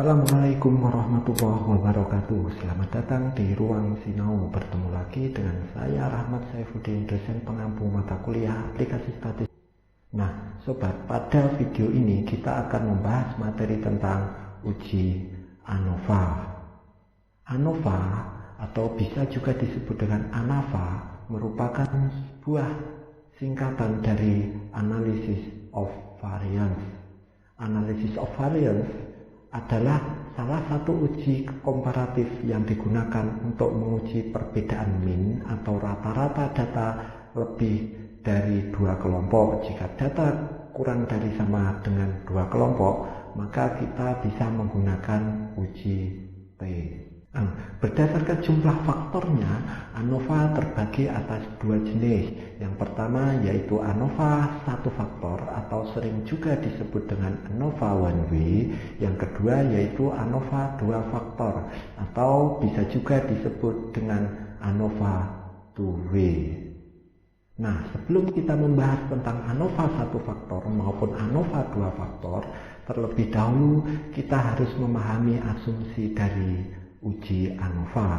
Assalamualaikum warahmatullahi wabarakatuh. Selamat datang di Ruang Sinau. Bertemu lagi dengan saya Rahmat Saifuddin, dosen pengampu mata kuliah aplikasi statistik. Nah, sobat, pada video ini kita akan membahas materi tentang uji ANOVA. ANOVA atau bisa juga disebut dengan ANAVA merupakan sebuah singkatan dari Analysis of Variance. Analysis of Variance adalah salah satu uji komparatif yang digunakan untuk menguji perbedaan mean atau rata-rata data lebih dari dua kelompok. Jika data kurang dari sama dengan dua kelompok, maka kita bisa menggunakan uji P. Berdasarkan jumlah faktornya, ANOVA terbagi atas dua jenis. Yang pertama yaitu ANOVA satu faktor atau sering juga disebut dengan ANOVA one way. Yang kedua yaitu ANOVA dua faktor atau bisa juga disebut dengan ANOVA two way. Nah, sebelum kita membahas tentang ANOVA satu faktor maupun ANOVA dua faktor, terlebih dahulu kita harus memahami asumsi dari uji ANOVA.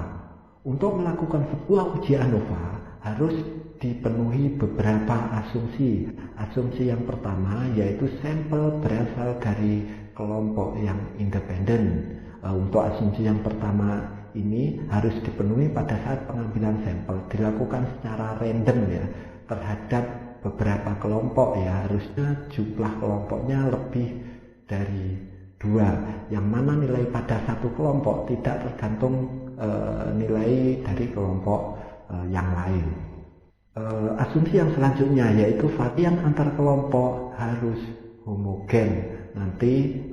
Untuk melakukan sebuah uji ANOVA harus dipenuhi beberapa asumsi. Asumsi yang pertama yaitu sampel berasal dari kelompok yang independen. Untuk asumsi yang pertama ini harus dipenuhi pada saat pengambilan sampel dilakukan secara random ya, terhadap beberapa kelompok ya. Harusnya jumlah kelompoknya lebih dari dua, yang mana nilai pada satu kelompok tidak tergantung nilai dari kelompok yang lain. Asumsi yang selanjutnya yaitu varian antar kelompok harus homogen. Nanti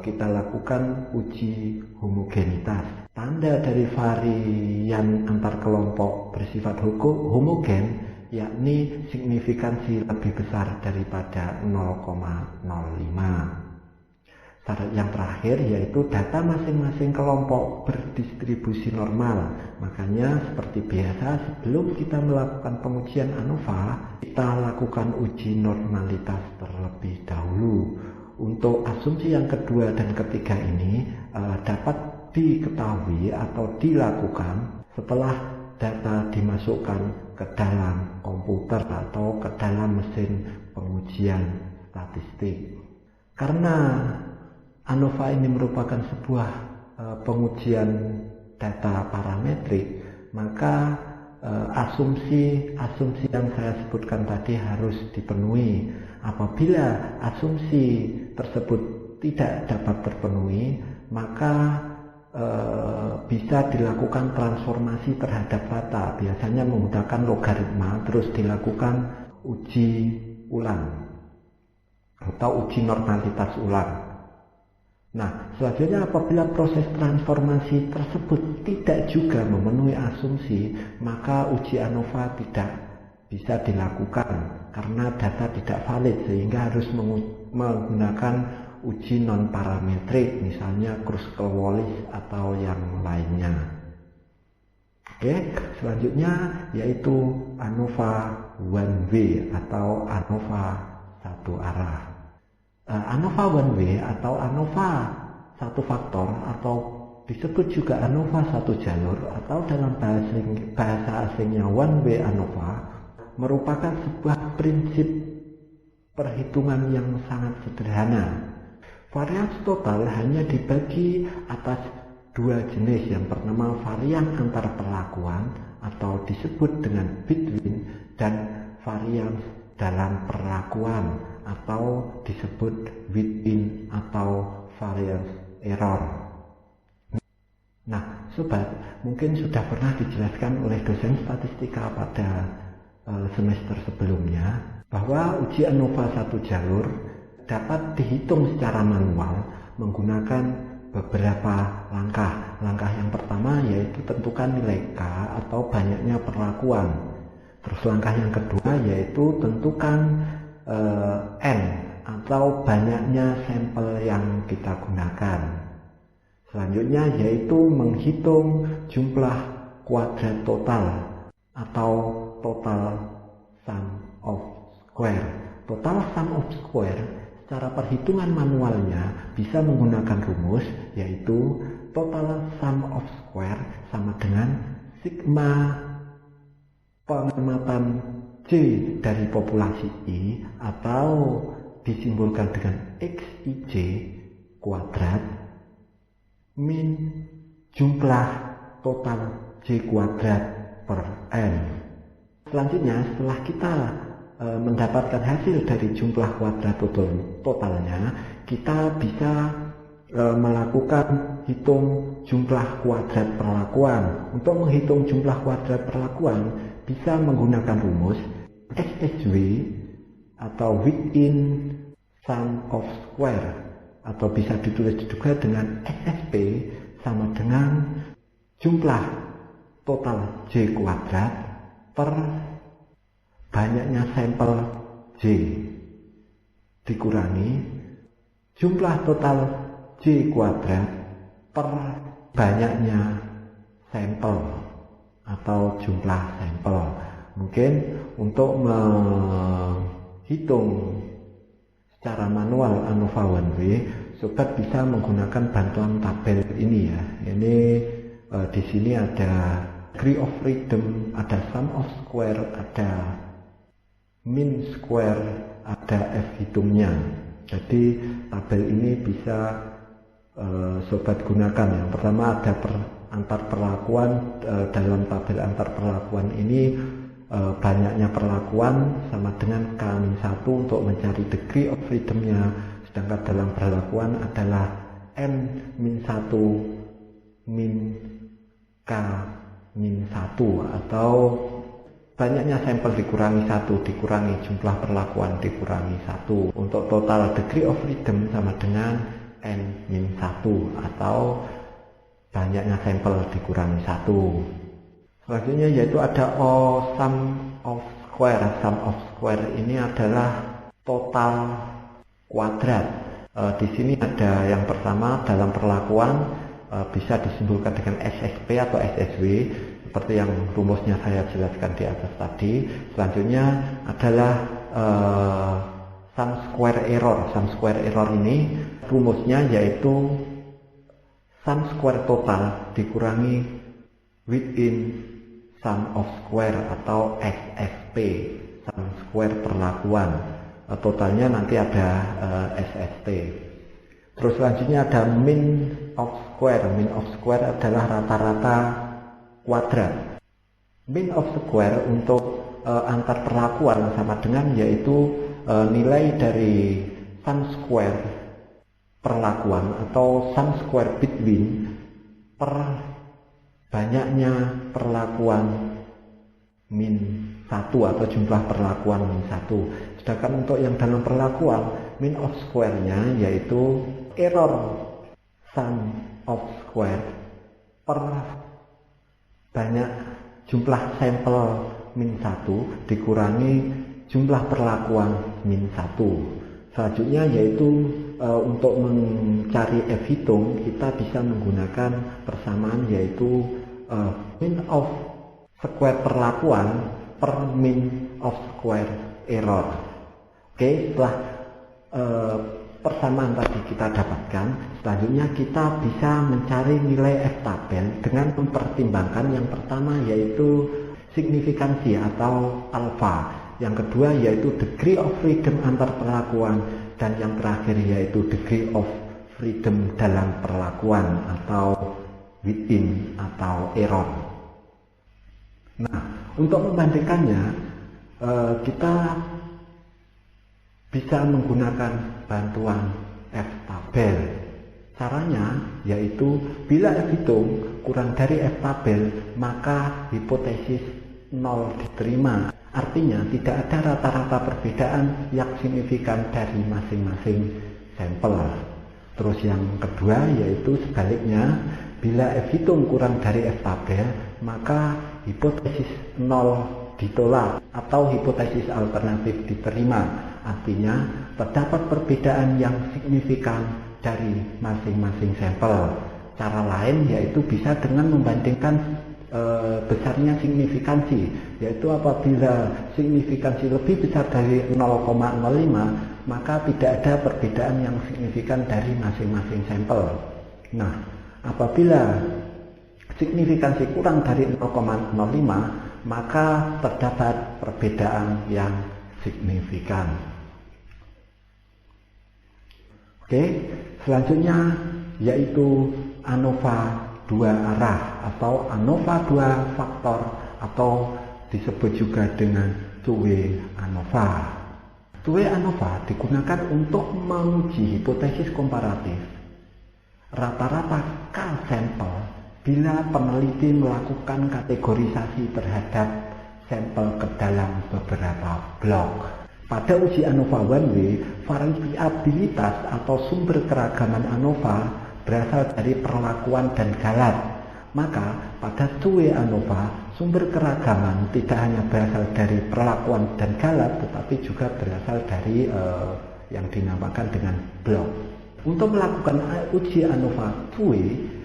kita lakukan uji homogenitas. Tanda dari varian antar kelompok bersifat homogen yakni signifikansi lebih besar daripada 0,05. Syarat yang terakhir yaitu data masing-masing kelompok berdistribusi normal. Makanya seperti biasa sebelum kita melakukan pengujian ANOVA, kita lakukan uji normalitas terlebih dahulu. Untuk asumsi yang kedua dan ketiga ini dapat diketahui atau dilakukan setelah data dimasukkan ke dalam komputer atau ke dalam mesin pengujian statistik. Karena ANOVA ini merupakan sebuah pengujian data parametrik, maka asumsi yang saya sebutkan tadi harus dipenuhi. Apabila asumsi tersebut tidak dapat terpenuhi, maka bisa dilakukan transformasi terhadap data, biasanya menggunakan logaritma, terus dilakukan uji ulang atau uji normalitas ulang. Nah, selanjutnya apabila proses transformasi tersebut tidak juga memenuhi asumsi, maka uji ANOVA tidak bisa dilakukan karena data tidak valid, sehingga harus menggunakan uji non-parametrik, misalnya Kruskal-Wallis atau yang lainnya. Oke, selanjutnya yaitu ANOVA one way atau ANOVA satu arah. ANOVA one way atau ANOVA satu faktor atau disebut juga ANOVA satu jalur atau dalam bahasa asingnya one way ANOVA merupakan sebuah prinsip perhitungan yang sangat sederhana. Varians total hanya dibagi atas dua jenis. Yang pertama varian antar perlakuan atau disebut dengan between, dan varians dalam perlakuan atau disebut within atau variance error. Nah, sobat, mungkin sudah pernah dijelaskan oleh dosen statistika pada semester sebelumnya bahwa uji ANOVA satu jalur dapat dihitung secara manual menggunakan beberapa langkah. Langkah yang pertama yaitu tentukan nilai K atau banyaknya perlakuan. Terus langkah yang kedua yaitu tentukan N atau banyaknya sampel yang kita gunakan. Selanjutnya yaitu menghitung jumlah kuadrat total atau total sum of square. Total sum of square cara perhitungan manualnya bisa menggunakan rumus, yaitu total sum of square sama dengan sigma pengamatan J dari populasi I, atau disimbolkan dengan XIJ kuadrat min jumlah total J kuadrat per N. Selanjutnya, setelah kita mendapatkan hasil dari jumlah kuadrat totalnya, kita bisa melakukan hitung jumlah kuadrat perlakuan. Untuk menghitung jumlah kuadrat perlakuan bisa menggunakan rumus SSW atau within sum of square, atau bisa ditulis juga dengan SSP sama dengan jumlah total J kuadrat per banyaknya sampel J dikurangi jumlah total J kuadrat per banyaknya sampel atau jumlah sampel. Mungkin untuk menghitung secara manual ANOVA 1W, sobat bisa menggunakan bantuan tabel ini ya. Ini di sini ada degree of freedom, ada sum of square, ada min square, ada F hitungnya. Jadi tabel ini bisa sobat gunakan. Yang pertama ada antar perlakuan. Dalam tabel antar perlakuan ini banyaknya perlakuan sama dengan K-1 untuk mencari degree of freedomnya, sedangkan dalam perlakuan adalah N-1 min K-1, atau banyaknya sampel dikurangi 1 dikurangi jumlah perlakuan dikurangi 1. Untuk total degree of freedom sama dengan N-1, atau banyaknya sampel dikurangi 1. Selanjutnya yaitu ada sum of square. Sum of square ini adalah total kuadrat. Di sini ada yang pertama dalam perlakuan bisa disimbolkan dengan SSP atau SSW seperti yang rumusnya saya jelaskan di atas tadi. Selanjutnya adalah sum square error. Sum square error ini rumusnya yaitu sum square total dikurangi within sum of square atau SSP, sum square perlakuan. Totalnya nanti ada SST. Terus selanjutnya ada min of square. Min of square adalah rata-rata kuadrat. Min of square untuk antar perlakuan sama dengan yaitu nilai dari sum square perlakuan atau sum square between per banyaknya perlakuan min 1 atau jumlah perlakuan min 1. Sedangkan untuk yang dalam perlakuan min of square-nya yaitu error sum of square per banyak jumlah sampel min 1 dikurangi jumlah perlakuan min 1. Selanjutnya yaitu untuk mencari F hitung kita bisa menggunakan persamaan yaitu min of square perlakuan per min of square error. Oke, setelah persamaan tadi kita dapatkan, selanjutnya kita bisa mencari nilai F tabel dengan mempertimbangkan yang pertama yaitu signifikansi atau alfa, yang kedua yaitu degree of freedom antar perlakuan, dan yang terakhir yaitu degree of freedom dalam perlakuan atau within atau error. Nah, untuk membandingkannya kita bisa menggunakan bantuan F tabel. Caranya yaitu bila F hitung kurang dari F tabel maka hipotesis 0 diterima. Artinya tidak ada rata-rata perbedaan yang signifikan dari masing-masing sampel. Terus yang kedua yaitu sebaliknya, bila F hitung kurang dari F tabel maka hipotesis 0 ditolak atau hipotesis alternatif diterima. Artinya terdapat perbedaan yang signifikan dari masing-masing sampel. Cara lain yaitu bisa dengan membandingkan besarnya signifikansi, yaitu apabila signifikansi lebih besar dari 0,05 maka tidak ada perbedaan yang signifikan dari masing-masing sampel. Nah, apabila signifikansi kurang dari 0,05, maka terdapat perbedaan yang signifikan. Oke, selanjutnya yaitu ANOVA 2 arah atau ANOVA 2 faktor atau disebut juga dengan two-way ANOVA. Two-way ANOVA digunakan untuk menguji hipotesis komparatif rata-rata K sampel bila peneliti melakukan kategorisasi terhadap sampel ke dalam beberapa blok. Pada uji ANOVA one way, variabilitas atau sumber keragaman ANOVA berasal dari perlakuan dan galat. Maka pada two-way ANOVA, sumber keragaman tidak hanya berasal dari perlakuan dan galat, tetapi juga berasal dari yang dinamakan dengan blok. Untuk melakukan uji ANOVA two-way,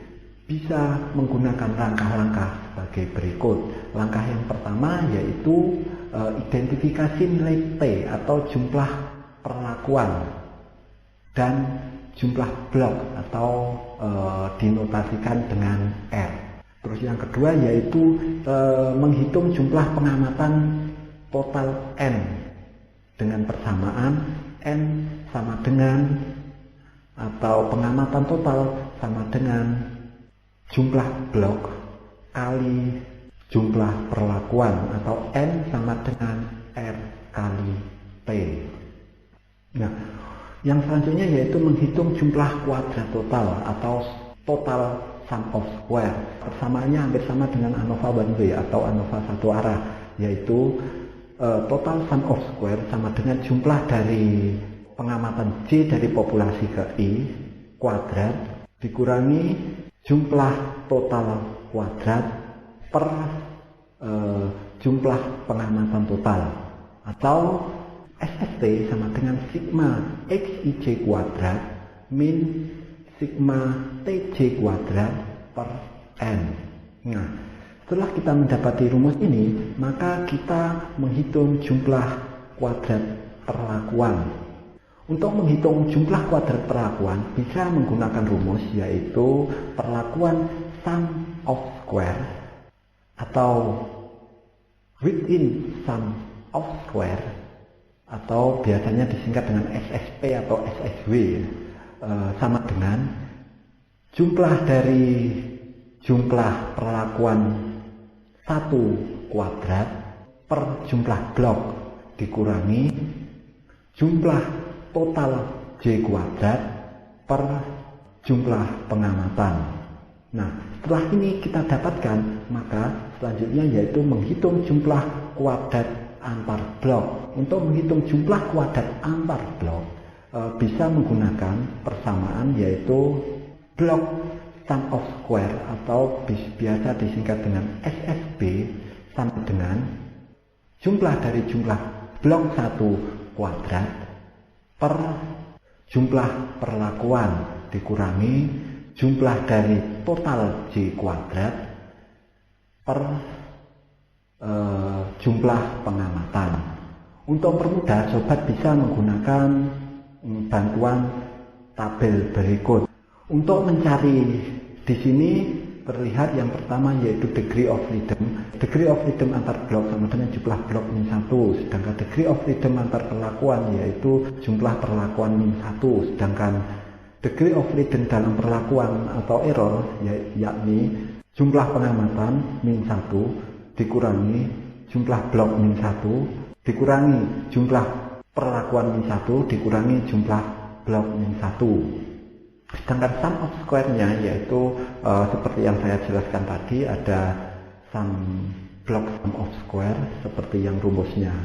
bisa menggunakan langkah-langkah sebagai berikut. Langkah yang pertama yaitu identifikasi nilai T atau jumlah perlakuan dan jumlah blok atau dinotasikan dengan R. Terus yang kedua yaitu menghitung jumlah pengamatan total N dengan persamaan N sama dengan atau pengamatan total sama dengan jumlah blok kali jumlah perlakuan atau N sama dengan R kali T. Nah, yang selanjutnya yaitu menghitung jumlah kuadrat total atau total sum of square. Persamaannya hampir sama dengan ANOVA one way atau ANOVA satu arah, yaitu total sum of square sama dengan jumlah dari pengamatan J dari populasi ke I kuadrat dikurangi jumlah total kuadrat per jumlah pengamatan total, atau SST sama dengan sigma XIJ kuadrat min sigma TJ kuadrat per N. Nah, setelah kita mendapati rumus ini, maka kita menghitung jumlah kuadrat perlakuan. Untuk menghitung jumlah kuadrat perlakuan bisa menggunakan rumus yaitu perlakuan sum of square atau within sum of square atau biasanya disingkat dengan SSP atau SSW, sama dengan jumlah dari jumlah perlakuan 1 kuadrat per jumlah blok dikurangi jumlah total J kuadrat per jumlah pengamatan. Nah, setelah ini kita dapatkan, maka selanjutnya yaitu menghitung jumlah kuadrat antar blok. Untuk menghitung jumlah kuadrat antar blok bisa menggunakan persamaan yaitu blok sum of square atau biasa disingkat dengan SSB sama dengan jumlah dari jumlah blok 1 kuadrat per jumlah perlakuan dikurangi jumlah dari total J kuadrat per jumlah pengamatan. Untuk mempermudah, sobat bisa menggunakan bantuan tabel berikut. Untuk mencari di sini terlihat yang pertama yaitu degree of freedom. Degree of freedom antar blok sama dengan jumlah blok min 1, sedangkan degree of freedom antar perlakuan yaitu jumlah perlakuan min 1, sedangkan degree of freedom dalam perlakuan atau error yakni jumlah pengamatan min 1 dikurangi jumlah blok min 1 dikurangi jumlah perlakuan min 1 dikurangi jumlah blok min 1. Sedangkan sum of square-nya yaitu seperti yang saya jelaskan tadi, ada sum of square seperti yang rumusnya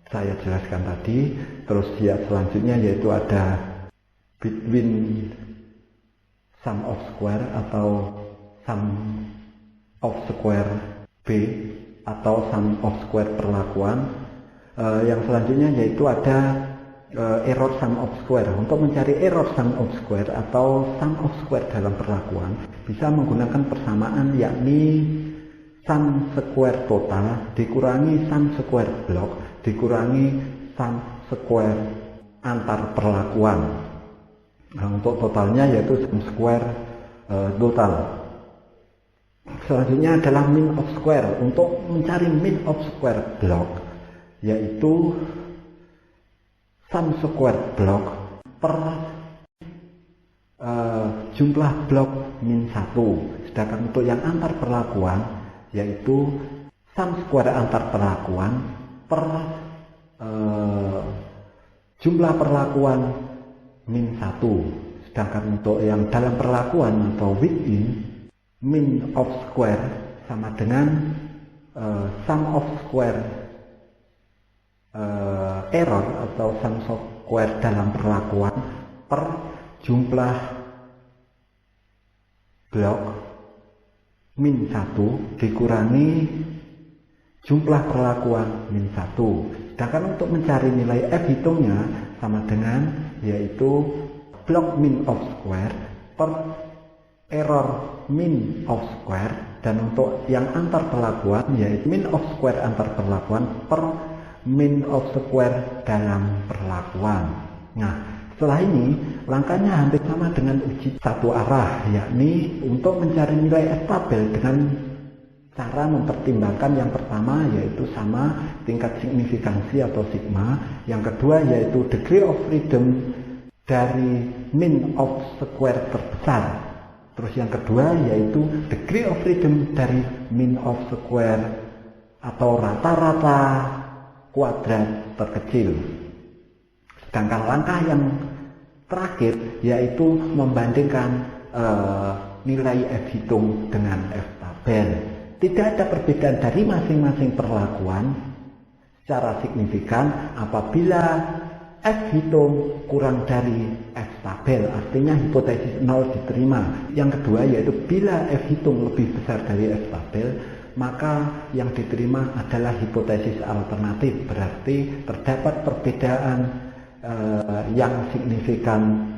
saya jelaskan tadi. Terus ya selanjutnya yaitu ada between sum of square atau sum of square B atau sum of square perlakuan. Yang selanjutnya yaitu ada error sum of square. Untuk mencari error sum of square atau sum of square dalam perlakuan bisa menggunakan persamaan yakni sum square total dikurangi sum square blok dikurangi sum square antar perlakuan. Nah, untuk totalnya yaitu sum square total. Selanjutnya adalah mean of square. Untuk mencari mean of square block, yaitu sum square block per jumlah blok min 1. Sedangkan untuk yang antar perlakuan, yaitu sum square antar perlakuan per jumlah perlakuan min 1. Sedangkan untuk yang dalam perlakuan atau within, mean of square sama dengan sum of square error atau sum square dalam perlakuan per jumlah blok min 1 dikurangi jumlah perlakuan min 1. Sedangkan untuk mencari nilai F hitungnya sama dengan yaitu blok min of square per error min of square, dan untuk yang antar perlakuan yaitu min of square antar perlakuan per min of square dalam perlakuan. Nah, setelah ini langkahnya hampir sama dengan uji satu arah, yakni untuk mencari nilai F tabel dengan cara mempertimbangkan yang pertama yaitu sama tingkat signifikansi atau sigma, yang kedua yaitu degree of freedom dari min of square terbesar, terus yang kedua yaitu degree of freedom dari min of square atau rata-rata kuadrat terkecil. Sedangkan langkah yang terakhir yaitu membandingkan nilai F hitung dengan F tabel. Tidak ada perbedaan dari masing-masing perlakuan secara signifikan apabila F hitung kurang dari F tabel, artinya hipotesis 0 diterima. Yang kedua yaitu bila F hitung lebih besar dari F tabel, maka yang diterima adalah hipotesis alternatif, berarti terdapat perbedaan yang signifikan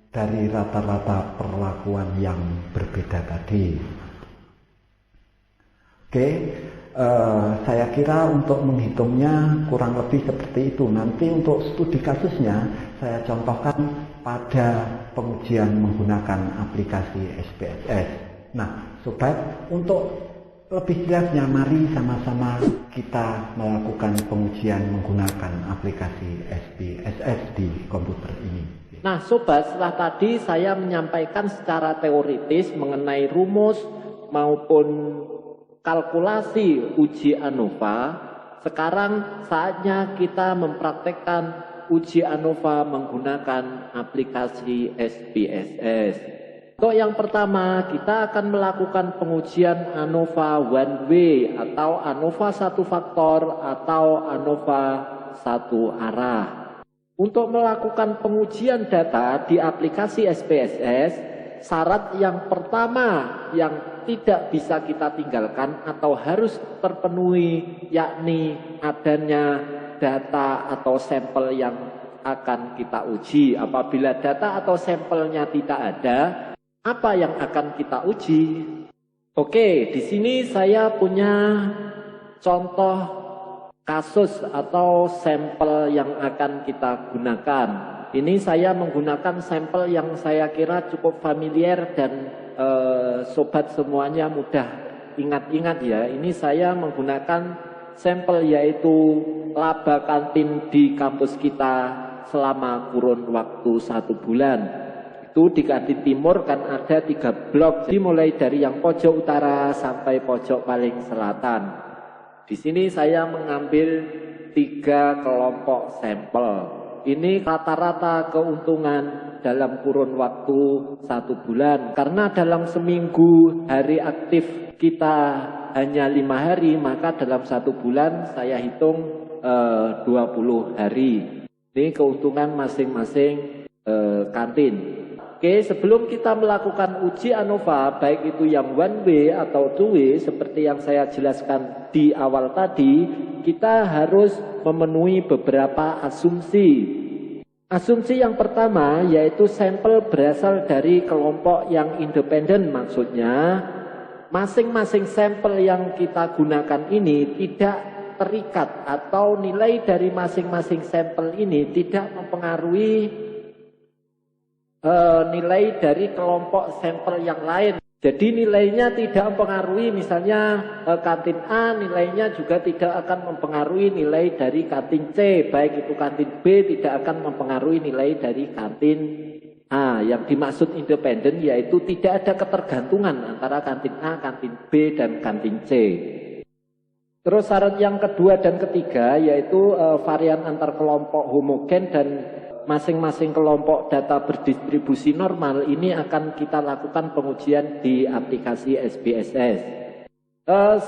dari rata-rata perlakuan yang berbeda tadi. Oke, saya kira untuk menghitungnya kurang lebih seperti itu. Nanti untuk studi kasusnya saya contohkan pada pengujian menggunakan aplikasi SPSS. Nah, sobat, untuk lebih jelasnya mari sama-sama kita melakukan pengujian menggunakan aplikasi SPSS di komputer ini. Nah, sobat, setelah tadi saya menyampaikan secara teoritis mengenai rumus maupun kalkulasi uji ANOVA, sekarang saatnya kita mempraktekkan uji ANOVA menggunakan aplikasi SPSS. Untuk yang pertama, kita akan melakukan pengujian ANOVA one way atau ANOVA satu faktor atau ANOVA satu arah. Untuk melakukan pengujian data di aplikasi SPSS, syarat yang pertama yang tidak bisa kita tinggalkan atau harus terpenuhi yakni adanya data atau sampel yang akan kita uji. Apabila data atau sampelnya tidak ada, apa yang akan kita uji? Oke, di sini saya punya contoh kasus atau sampel yang akan kita gunakan. Ini saya menggunakan sampel yang saya kira cukup familiar dan sobat semuanya mudah ingat-ingat ya. Ini saya menggunakan sampel yaitu laba kantin di kampus kita selama kurun waktu 1 bulan. Itu di kantin timur kan ada 3 blok, jadi mulai dari yang pojok utara sampai pojok paling selatan. Di sini saya mengambil 3 kelompok sampel. Ini rata-rata keuntungan dalam kurun waktu 1 bulan. Karena dalam seminggu hari aktif kita hanya 5 hari, maka dalam 1 bulan saya hitung 20 hari. Ini keuntungan masing-masing kantin. Oke, sebelum kita melakukan uji ANOVA, baik itu yang one way atau two way, seperti yang saya jelaskan di awal tadi, kita harus memenuhi beberapa asumsi. Asumsi yang pertama yaitu sampel berasal dari kelompok yang independen, maksudnya masing-masing sampel yang kita gunakan ini tidak terikat atau nilai dari masing-masing sampel ini tidak mempengaruhi nilai dari kelompok sampel yang lain. Jadi nilainya tidak mempengaruhi, misalnya kantin A nilainya juga tidak akan mempengaruhi nilai dari kantin C, baik itu kantin B tidak akan mempengaruhi nilai dari kantin A. Yang dimaksud independen yaitu tidak ada ketergantungan antara kantin A, kantin B, dan kantin C. Terus syarat yang kedua dan ketiga yaitu varian antar kelompok homogen dan masing-masing kelompok data berdistribusi normal ini akan kita lakukan pengujian di aplikasi SPSS.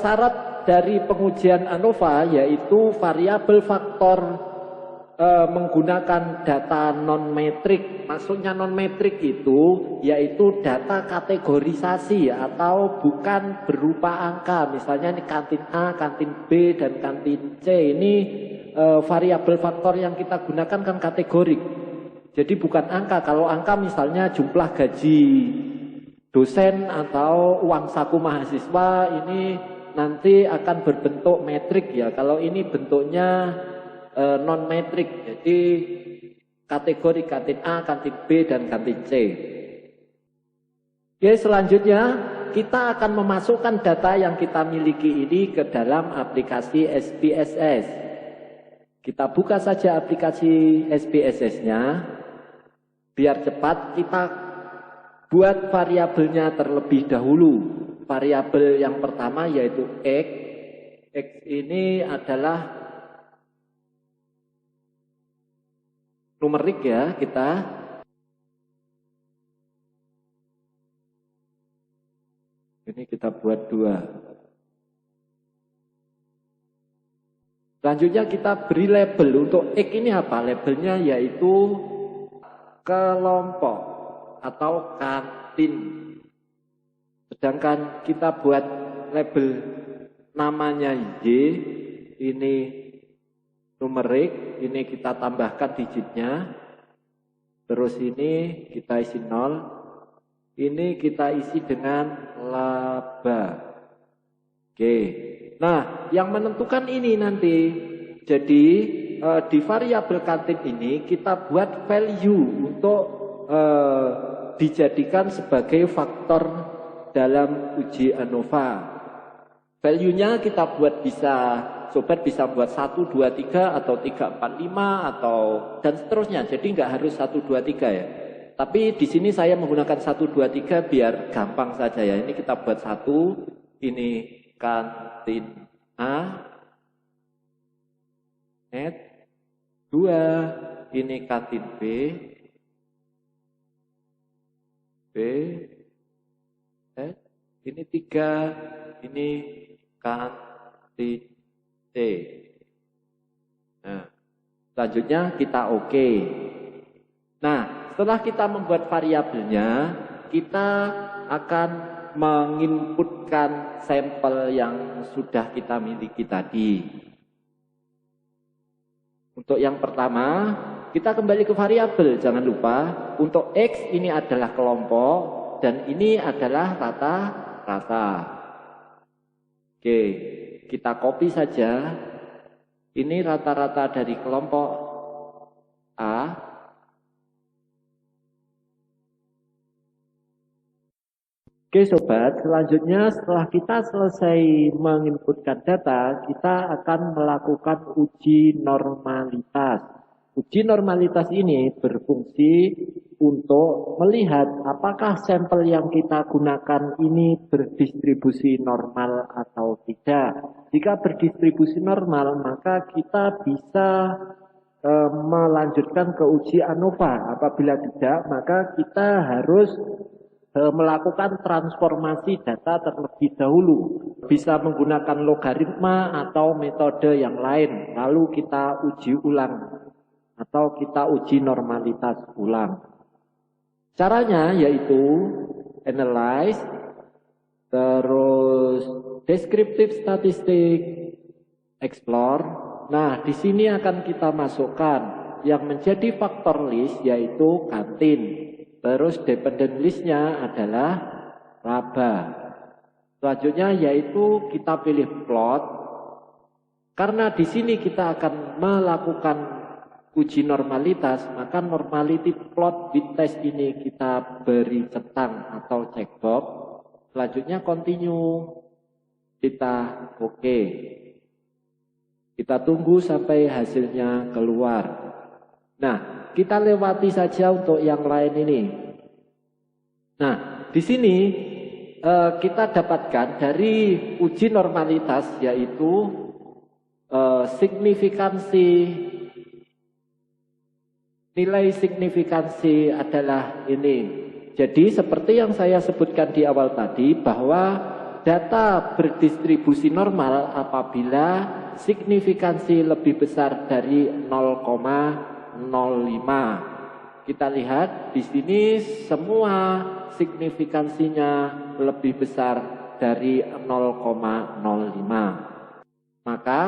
Syarat dari pengujian ANOVA yaitu variabel faktor menggunakan data non-metrik. Maksudnya non-metrik itu yaitu data kategorisasi atau bukan berupa angka. Misalnya ini kantin A, kantin B, dan kantin C ini variabel faktor yang kita gunakan kan kategorik. Jadi bukan angka. Kalau angka misalnya jumlah gaji dosen atau uang saku mahasiswa ini nanti akan berbentuk metrik ya. Kalau ini bentuknya non metrik. Jadi kategori kantin A, kantin B, dan kantin C. Oke, selanjutnya kita akan memasukkan data yang kita miliki ini ke dalam aplikasi SPSS. Kita buka saja aplikasi SPSS-nya. Biar cepat kita buat variabelnya terlebih dahulu. Variabel yang pertama yaitu X. X ini adalah numerik ya kita. Ini kita buat 2. Selanjutnya kita beri label. Untuk X ini apa? Labelnya yaitu kelompok atau kantin. Sedangkan kita buat label namanya Y, ini numerik, ini kita tambahkan digitnya. Terus ini kita isi 0. Ini kita isi dengan laba. Oke. Nah, yang menentukan ini nanti, jadi di variabel kantin ini kita buat value untuk dijadikan sebagai faktor dalam uji ANOVA. Value-nya kita buat sobat bisa buat 1, 2, 3 atau 3, 4, 5 atau dan seterusnya. Jadi nggak harus 1, 2, 3 ya. Tapi di sini saya menggunakan 1, 2, 3 biar gampang saja ya. Ini kita buat 1, ini kantin A, 2, ini kantin B, ini 3, ini kantin C. Nah, selanjutnya kita oke. Nah, setelah kita membuat variabelnya, kita akan menginputkan sampel yang sudah kita miliki tadi. Untuk yang pertama, kita kembali ke variabel. Jangan lupa, untuk X ini adalah kelompok dan ini adalah rata-rata. Oke, kita copy saja. Ini rata-rata dari kelompok A. Oke sobat, selanjutnya setelah kita selesai menginputkan data, kita akan melakukan uji normalitas. Uji normalitas ini berfungsi untuk melihat apakah sampel yang kita gunakan ini berdistribusi normal atau tidak. Jika berdistribusi normal, maka kita bisa melanjutkan ke uji ANOVA. Apabila tidak, maka kita harus melakukan transformasi data terlebih dahulu. Bisa menggunakan logaritma atau metode yang lain. Lalu kita uji ulang atau kita uji normalitas ulang. Caranya yaitu analyze, terus descriptive statistic, explore. Nah, di sini akan kita masukkan yang menjadi faktor list yaitu kantin. Terus dependent listnya adalah laba. Selanjutnya yaitu kita pilih plot. Karena di sini kita akan melakukan uji normalitas, maka normality plot bit test ini kita beri centang atau checkbox. Selanjutnya continue, kita oke. Kita tunggu sampai hasilnya keluar. Nah, kita lewati saja untuk yang lain ini. Nah, di sini kita dapatkan dari uji normalitas yaitu nilai signifikansi adalah ini. Jadi seperti yang saya sebutkan di awal tadi bahwa data berdistribusi normal apabila signifikansi lebih besar dari 0,05. Kita lihat di sini semua signifikansinya lebih besar dari 0,05. Maka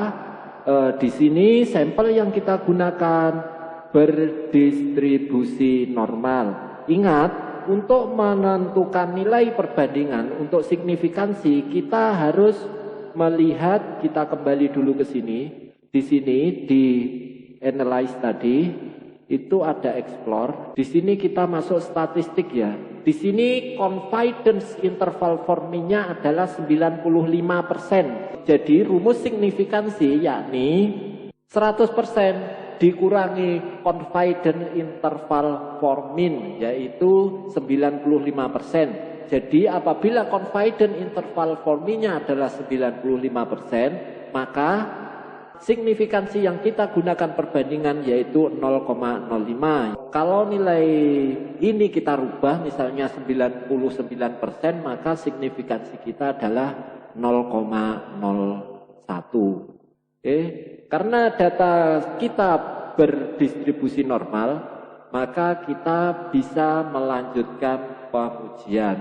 di sini sampel yang kita gunakan berdistribusi normal. Ingat, untuk menentukan nilai perbandingan untuk signifikansi kita harus melihat, kita kembali dulu ke sini. Di sini di analyze tadi itu ada explore. Di sini kita masuk statistik ya. Di sini confidence interval forming-nya adalah 95%. Jadi rumus signifikansi yakni 100% dikurangi confidence interval forming yaitu 95%. Jadi apabila confidence interval forming-nya adalah 95%, maka signifikansi yang kita gunakan perbandingan yaitu 0,05. Kalau nilai ini kita rubah misalnya 99%, maka signifikansi kita adalah 0,01. Karena data kita berdistribusi normal, maka kita bisa melanjutkan pengujian.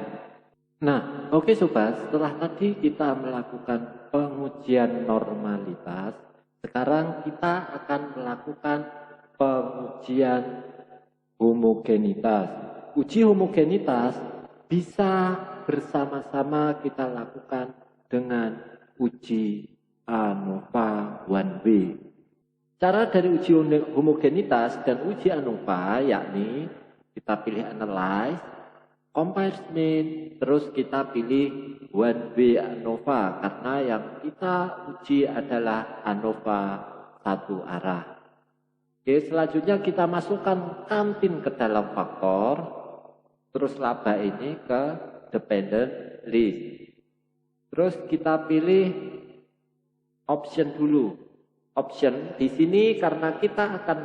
Nah, sobat, setelah tadi kita melakukan pengujian normalitas, sekarang kita akan melakukan pengujian homogenitas. Uji homogenitas bisa bersama-sama kita lakukan dengan uji ANOVA 1W. Cara dari uji homogenitas dan uji ANOVA yakni kita pilih analyze, comparison, terus kita pilih 1W ANOVA karena yang kita uji adalah ANOVA satu arah. Selanjutnya kita masukkan kantin ke dalam faktor, terus laba ini ke dependent list. Terus kita pilih option dulu. Option di sini karena kita akan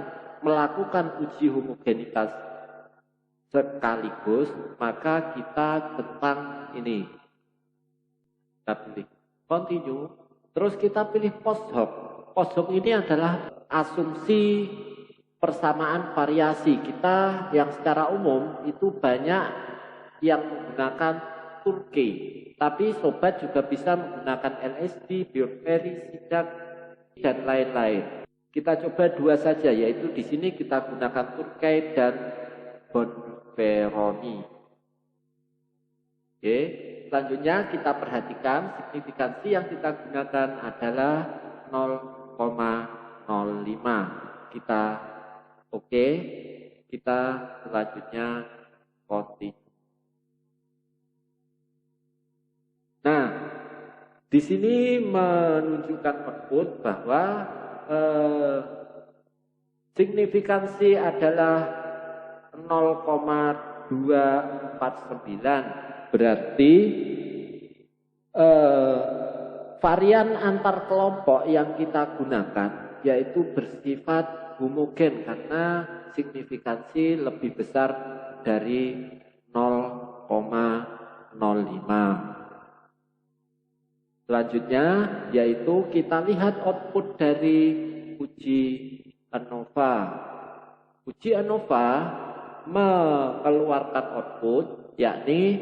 melakukan uji homogenitas sekaligus, maka kita tentang ini. Kita pilih continue, terus kita pilih post hoc. Post hoc ini adalah asumsi persamaan variasi. Kita yang secara umum itu banyak yang menggunakan Turkey, tapi sobat juga bisa menggunakan LSD, Biorveri, Sidak, dan lain-lain. Kita coba dua saja, yaitu di sini kita gunakan Turkey dan Bonferroni. Selanjutnya kita perhatikan signifikansi yang kita gunakan adalah 0,05. Kita kita selanjutnya continue. Nah, di sini menunjukkan output bahwa signifikansi adalah 0,249. Berarti varian antar kelompok yang kita gunakan yaitu bersifat homogen karena signifikansi lebih besar dari 0,05. Selanjutnya yaitu kita lihat output dari uji ANOVA. Uji ANOVA mengeluarkan output yakni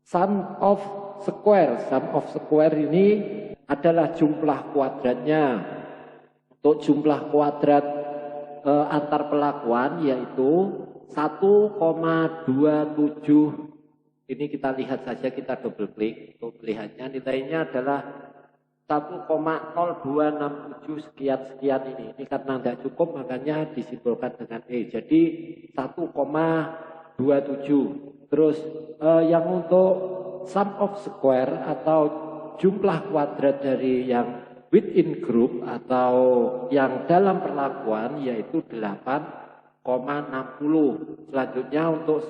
sum of square. Sum of square ini adalah jumlah kuadratnya. Untuk jumlah kuadrat antar pelakuan yaitu 1,27. Ini kita lihat saja, kita double klik. Untuk melihatnya nilainya adalah 1,0267 sekian-sekian ini. Ini karena tidak cukup makanya disimpulkan dengan E. Jadi 1,27. Terus yang untuk sum of square atau jumlah kuadrat dari yang within group atau yang dalam perlakuan yaitu 8,60. Selanjutnya untuk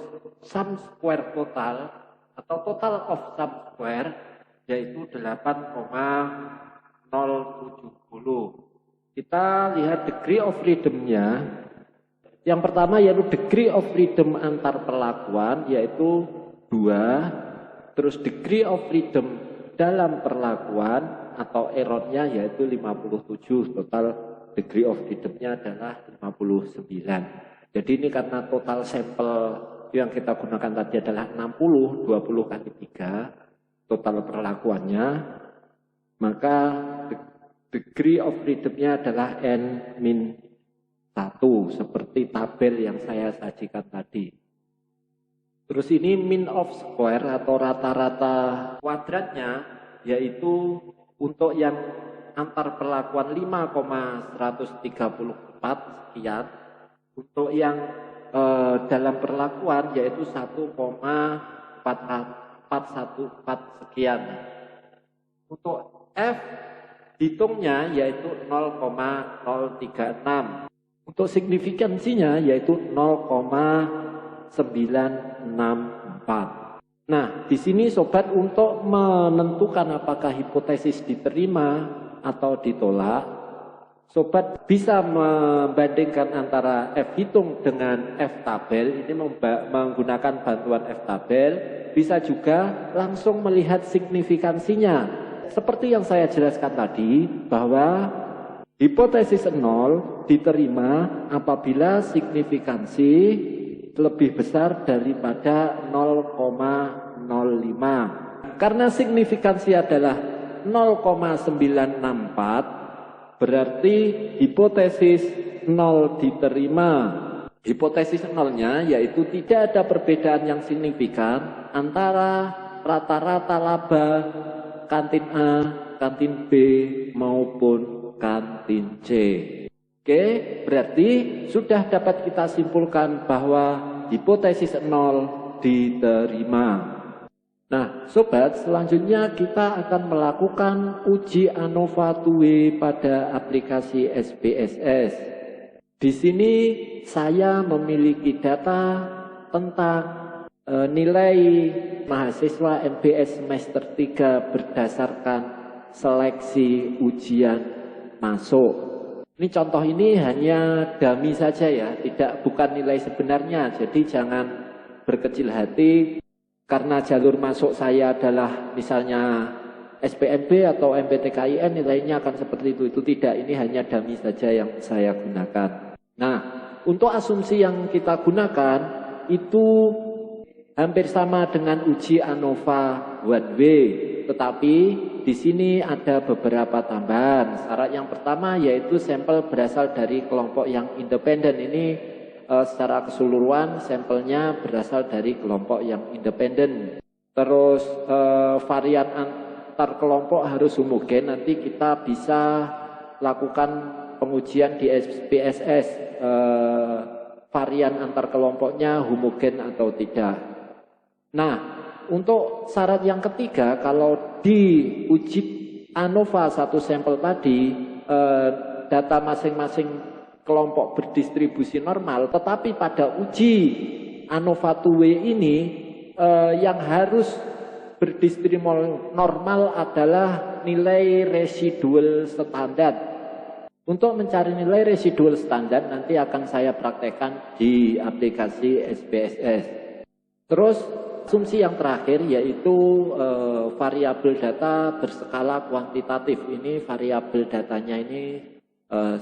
sum square total atau total of sum square yaitu 8,070. Kita lihat degree of freedom-nya. Yang pertama yaitu degree of freedom antar perlakuan yaitu 2. Terus degree of freedom dalam perlakuan atau error-nya yaitu 57. Total degree of freedom-nya adalah 59. Jadi ini karena total sampel yang kita gunakan tadi adalah 60, 20 kali 3 total perlakuannya, maka degree of freedom-nya adalah N-1 seperti tabel yang saya sajikan tadi. Terus ini mean of square atau rata-rata kuadratnya yaitu untuk yang antar perlakuan 5,134 sekian, untuk yang dalam perlakuan yaitu 1,414 sekian. Untuk F hitungnya yaitu 0,036. Untuk signifikansinya yaitu 0,964. Nah, di sini sobat untuk menentukan apakah hipotesis diterima atau ditolak, sobat bisa membandingkan antara F hitung dengan F tabel. Ini menggunakan bantuan F tabel. Bisa juga langsung melihat signifikansinya. Seperti yang saya jelaskan tadi, bahwa hipotesis 0 diterima apabila signifikansi lebih besar daripada 0,05. Karena signifikansi adalah 0,964, berarti hipotesis 0 diterima. Hipotesis 0-nya yaitu tidak ada perbedaan yang signifikan antara rata-rata laba kantin A, kantin B maupun kantin C. Oke, berarti sudah dapat kita simpulkan bahwa hipotesis 0 diterima. Nah, sobat, selanjutnya kita akan melakukan uji ANOVA 2W pada aplikasi SPSS. Di sini saya memiliki data tentang nilai mahasiswa MBS semester 3 berdasarkan seleksi ujian masuk. Ini contoh ini hanya dummy saja ya, bukan nilai sebenarnya. Jadi jangan berkecil hati karena jalur masuk saya adalah misalnya SPMB atau MPTKIN, nilainya akan seperti itu. Itu tidak, ini hanya dummy saja yang saya gunakan. Nah, untuk asumsi yang kita gunakan itu hampir sama dengan uji ANOVA 1W, tetapi di sini ada beberapa tambahan. Syarat yang pertama yaitu sampel berasal dari kelompok yang independen. Ini secara keseluruhan sampelnya berasal dari kelompok yang independen. Terus varian antar kelompok harus homogen. Nanti kita bisa lakukan pengujian di SPSS, varian antar kelompoknya homogen atau tidak. Nah, untuk syarat yang ketiga, kalau di uji ANOVA 1 sampel tadi data masing-masing kelompok berdistribusi normal, tetapi pada uji ANOVA 2W ini yang harus berdistribusi normal adalah nilai residual standar. Untuk mencari nilai residual standar nanti akan saya praktekkan di aplikasi SPSS. Terus asumsi yang terakhir yaitu variabel data berskala kuantitatif. Ini variabel datanya ini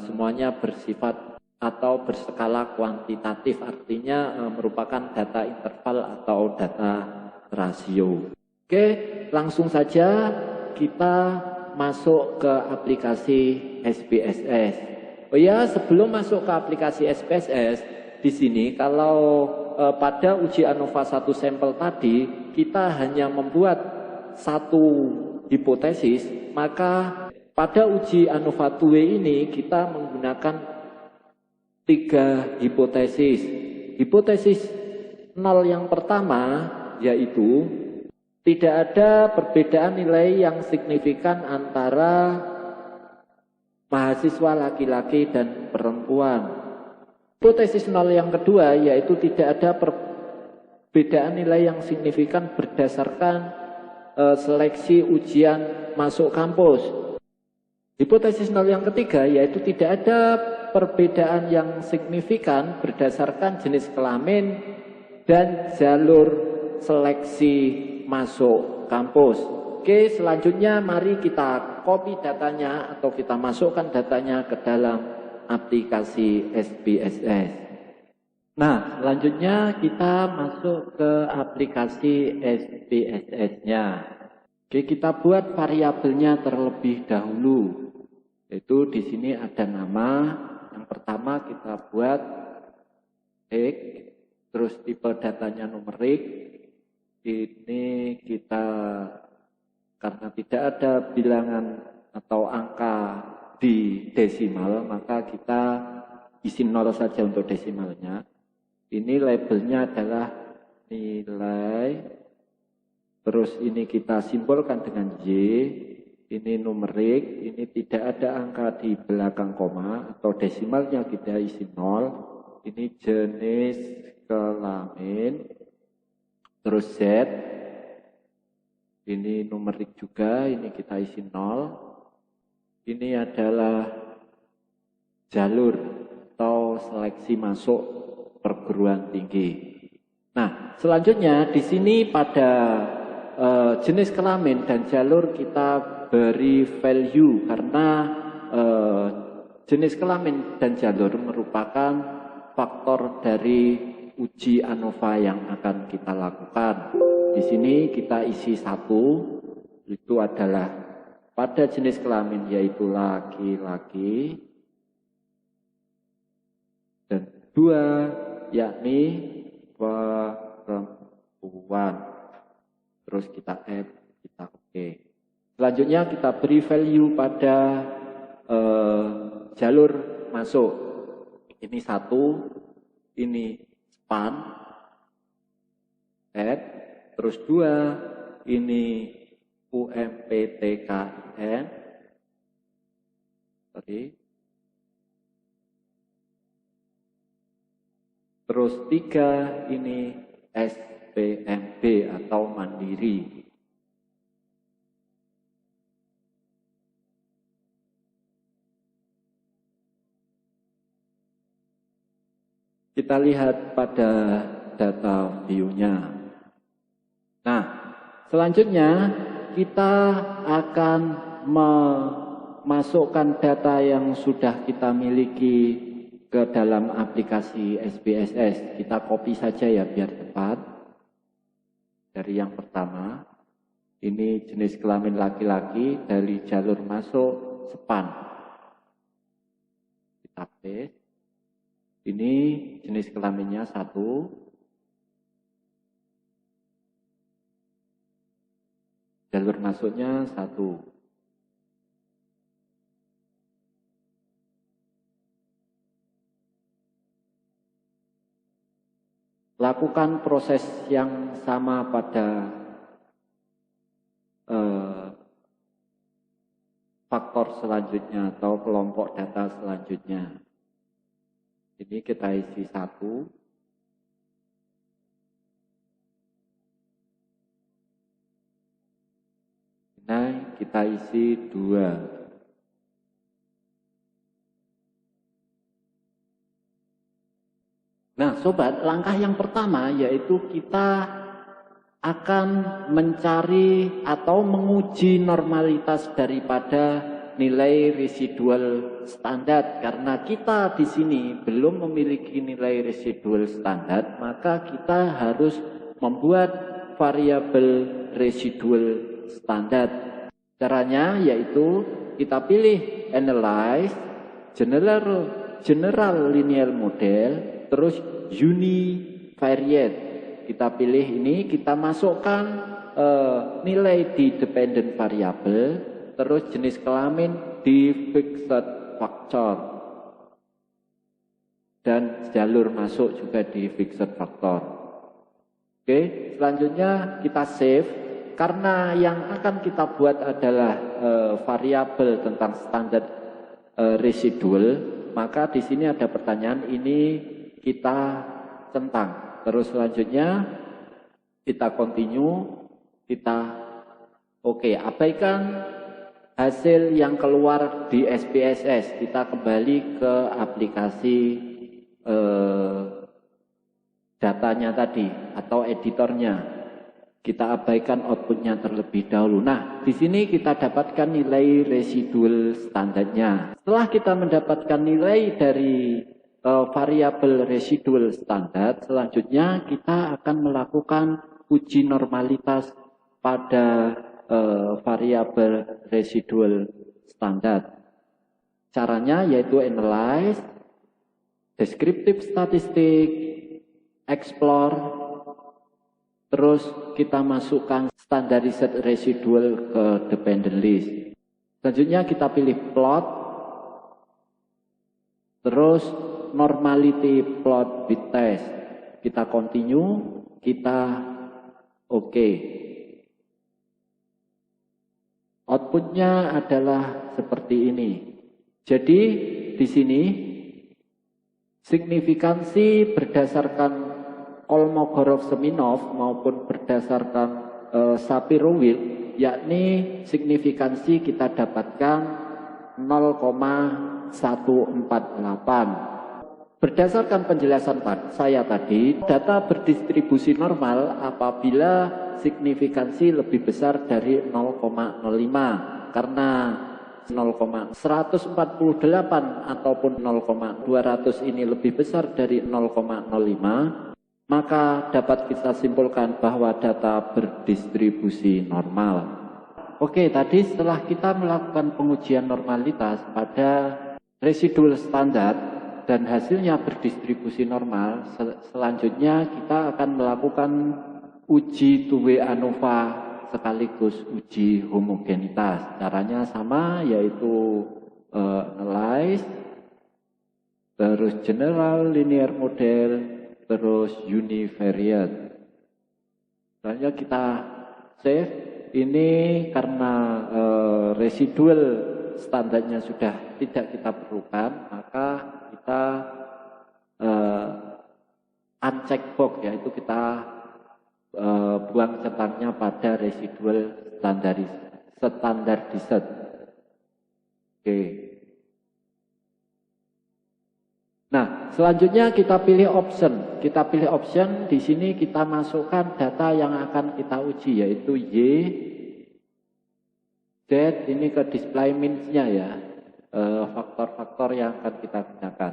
semuanya bersifat atau berskala kuantitatif, artinya merupakan data interval atau data rasio. Oke, langsung saja kita masuk ke aplikasi SPSS. Oh ya, sebelum masuk ke aplikasi SPSS, di sini kalau pada uji ANOVA 1 sampel tadi kita hanya membuat satu hipotesis, maka pada uji ANOVA 2 ini kita menggunakan 3 hipotesis. Hipotesis 0 yang pertama yaitu tidak ada perbedaan nilai yang signifikan antara mahasiswa laki-laki dan perempuan. Hipotesis 0 yang kedua yaitu tidak ada perbedaan nilai yang signifikan berdasarkan seleksi ujian masuk kampus. Hipotesis 0 yang ketiga yaitu tidak ada perbedaan yang signifikan berdasarkan jenis kelamin dan jalur seleksi masuk kampus. Oke, selanjutnya mari kita copy datanya atau kita masukkan datanya ke dalam aplikasi SPSS. Nah, selanjutnya kita masuk ke aplikasi SPSS-nya. Oke, kita buat variabelnya terlebih dahulu. Yaitu di sini ada nama. Yang pertama kita buat X, terus tipe datanya numerik. Ini kita karena tidak ada bilangan atau angka di desimal, maka kita isi 0 saja untuk desimalnya. Ini labelnya adalah nilai, terus ini kita simbolkan dengan Y, ini numerik, ini tidak ada angka di belakang koma atau desimalnya kita isi 0, ini jenis kelamin, terus Z, ini numerik juga, ini kita isi 0. Ini adalah jalur atau seleksi masuk perguruan tinggi. Nah, selanjutnya di sini pada jenis kelamin dan jalur kita beri value karena jenis kelamin dan jalur merupakan faktor dari uji ANOVA yang akan kita lakukan. Di sini kita isi 1, itu adalah pada jenis kelamin yaitu laki-laki, dan 2 yakni perempuan. Terus kita add, kita oke. Selanjutnya kita beri value pada jalur masuk. Ini 1, ini span, add, terus 2, ini UMPTKIN, terus 3, ini SPMB atau mandiri. Kita lihat pada data view-nya. Nah, selanjutnya kita akan memasukkan data yang sudah kita miliki ke dalam aplikasi SPSS. Kita copy saja ya biar tepat. Dari yang pertama, ini jenis kelamin laki-laki dari jalur masuk span. Kita paste. Ini jenis kelaminnya 1. Jalur masuknya 1. Lakukan proses yang sama pada faktor selanjutnya atau kelompok data selanjutnya. Ini kita isi 1. Nah, kita isi 2. Nah, sobat, langkah yang pertama yaitu kita akan mencari atau menguji normalitas daripada nilai residual standar. Karena kita di sini belum memiliki nilai residual standar, maka kita harus membuat variabel residual standar. Caranya yaitu kita pilih analyze, general linear model, terus univariate. Kita pilih ini, kita masukkan nilai di dependent variable, terus jenis kelamin di fixed factor, dan jalur masuk juga di fixed factor. Oke, selanjutnya kita save. Karena yang akan kita buat adalah variabel tentang standar residual, maka di sini ada pertanyaan, ini kita centang. Terus selanjutnya kita continue, kita abaikan hasil yang keluar di SPSS. Kita kembali ke aplikasi datanya tadi atau editornya. Kita abaikan outputnya terlebih dahulu. Nah, di sini kita dapatkan nilai residual standarnya. Setelah kita mendapatkan nilai dari variabel residual standar, selanjutnya kita akan melakukan uji normalitas pada variabel residual standar. Caranya yaitu analyze, descriptive statistik, explore, terus kita masukkan standardized residual ke dependent list. Selanjutnya kita pilih plot, terus normality plot with test. Kita continue, kita Outputnya adalah seperti ini. Jadi di sini signifikansi berdasarkan Kolmogorov-Seminov maupun berdasarkan Shapiro-Wilk, yakni signifikansi kita dapatkan 0,148. Berdasarkan penjelasan saya tadi, data berdistribusi normal apabila signifikansi lebih besar dari 0,05, karena 0,148 ataupun 0,200 ini lebih besar dari 0,05, maka dapat kita simpulkan bahwa data berdistribusi normal. Oke, tadi setelah kita melakukan pengujian normalitas pada residual standar dan hasilnya berdistribusi normal, selanjutnya kita akan melakukan uji two-way ANOVA sekaligus uji homogenitas. Caranya sama, yaitu analyze, terus general linear model, terus univariate. Selanjutnya kita save. Ini karena residual standarnya sudah tidak kita perlukan, maka kita uncheck box, yaitu kita buang centangnya pada residual standardized. Oke. Nah, selanjutnya kita pilih option. Kita pilih option, di sini kita masukkan data yang akan kita uji, yaitu Y, Z, ini ke display means-nya ya, faktor-faktor yang akan kita gunakan.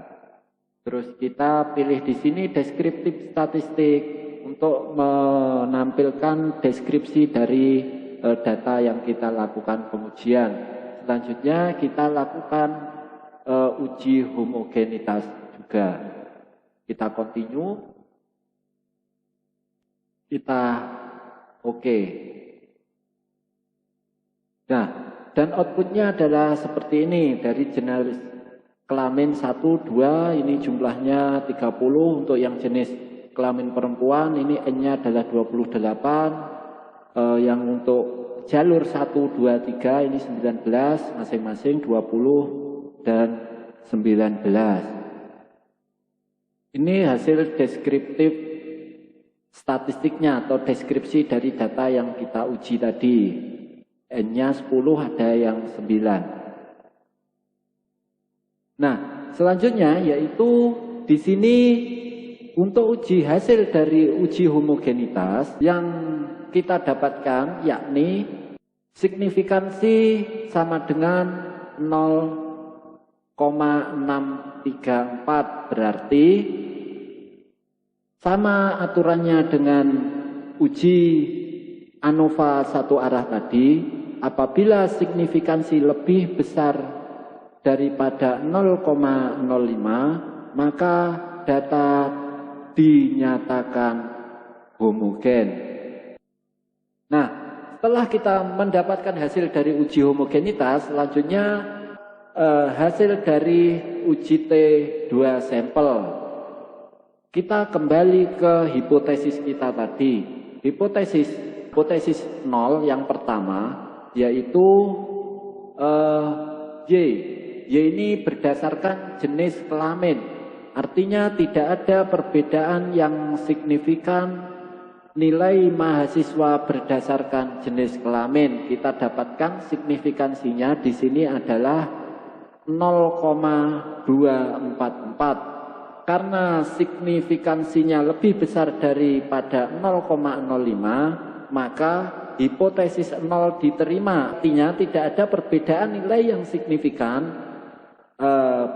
Terus kita pilih di sini descriptive statistik untuk menampilkan deskripsi dari data yang kita lakukan pengujian. Selanjutnya kita lakukan uji homogenitas juga. Kita continue, kita Nah, dan outputnya adalah seperti ini. Dari jenis kelamin 1, 2, ini jumlahnya 30. Untuk yang jenis kelamin perempuan, ini N-nya adalah 28. Yang untuk jalur 1, 2, 3, ini 19, masing-masing 20 dan 19. Ini hasil deskriptif statistiknya atau deskripsi dari data yang kita uji tadi. N-nya 10, ada yang 9. Nah, selanjutnya yaitu di sini untuk uji hasil dari uji homogenitas yang kita dapatkan, yakni signifikansi sama dengan 0,634, berarti sama aturannya dengan uji ANOVA satu arah tadi. Apabila signifikansi lebih besar daripada 0,05, maka data dinyatakan homogen. Nah, setelah kita mendapatkan hasil dari uji homogenitas, selanjutnya hasil dari uji T2 sampel. Kita kembali ke hipotesis kita tadi. Hipotesis 0 yang pertama yaitu Y. Y ini berdasarkan jenis kelamin. Artinya tidak ada perbedaan yang signifikan nilai mahasiswa berdasarkan jenis kelamin. Kita dapatkan signifikansinya di sini adalah 0,244. Karena signifikansinya lebih besar daripada 0,05, maka hipotesis 0 diterima. Artinya tidak ada perbedaan nilai yang signifikan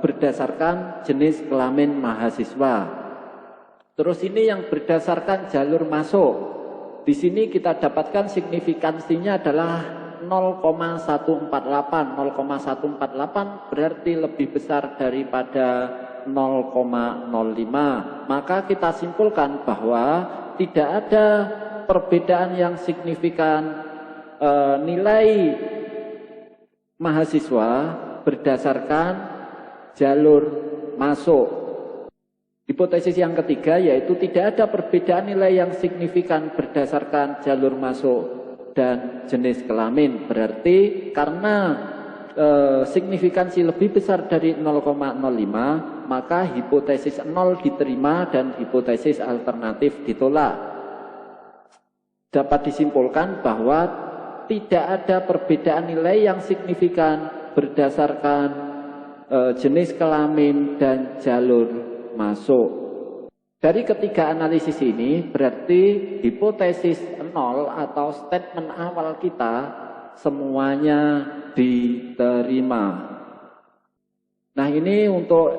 berdasarkan jenis kelamin mahasiswa. Terus ini yang berdasarkan jalur masuk. Di sini kita dapatkan signifikansinya adalah 0,148. 0,148 berarti lebih besar daripada 0,05. Maka kita simpulkan bahwa tidak ada perbedaan yang signifikan nilai mahasiswa berdasarkan jalur masuk. Hipotesis yang ketiga yaitu tidak ada perbedaan nilai yang signifikan berdasarkan jalur masuk dan jenis kelamin. Berarti karena signifikansi lebih besar dari 0,05, maka hipotesis 0 diterima dan hipotesis alternatif ditolak. Dapat disimpulkan bahwa tidak ada perbedaan nilai yang signifikan berdasarkan jenis kelamin dan jalur masuk. Dari ketiga analisis ini berarti hipotesis 0 atau statement awal kita semuanya diterima. Nah ini untuk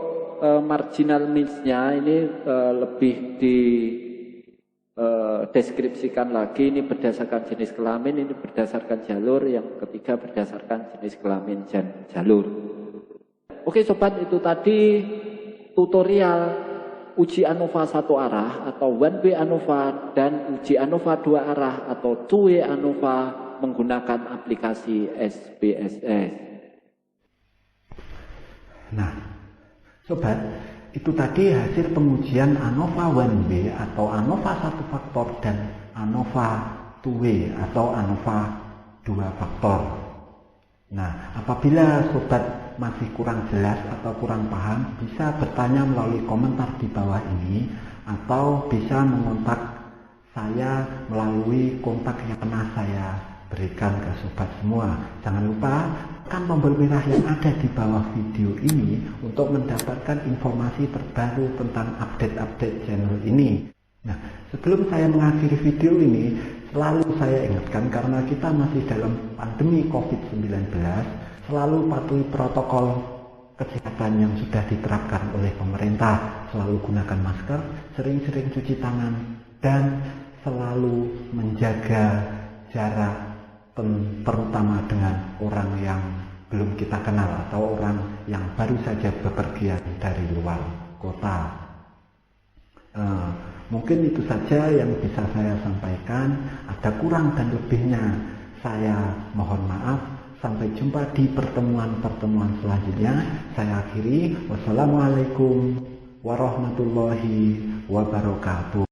marginal means-nya ini lebih deskripsikan lagi. Ini berdasarkan jenis kelamin, ini berdasarkan jalur, yang ketiga berdasarkan jenis kelamin dan jalur. Oke sobat, itu tadi tutorial uji ANOVA satu arah atau one way ANOVA dan uji ANOVA dua arah atau two way ANOVA menggunakan aplikasi SPSS. Nah, sobat, itu tadi hasil pengujian ANOVA one way atau ANOVA satu faktor dan ANOVA two way atau ANOVA dua faktor. Nah, apabila sobat masih kurang jelas atau kurang paham, bisa bertanya melalui komentar di bawah ini atau bisa mengontak saya melalui kontak yang pernah saya berikan ke sobat semua. Jangan lupa tekan tombol merah yang ada di bawah video ini untuk mendapatkan informasi terbaru tentang update-update channel ini. Nah, sebelum saya mengakhiri video ini, selalu saya ingatkan karena kita masih dalam pandemi COVID-19, selalu patuhi protokol kesehatan yang sudah diterapkan oleh pemerintah. Selalu gunakan masker, sering-sering cuci tangan, dan selalu menjaga jarak, terutama dengan orang yang belum kita kenal atau orang yang baru saja bepergian dari luar kota. Mungkin itu saja yang bisa saya sampaikan. Ada kurang dan lebihnya saya mohon maaf. Sampai jumpa di pertemuan-pertemuan selanjutnya. Saya akhiri. Wassalamualaikum warahmatullahi wabarakatuh.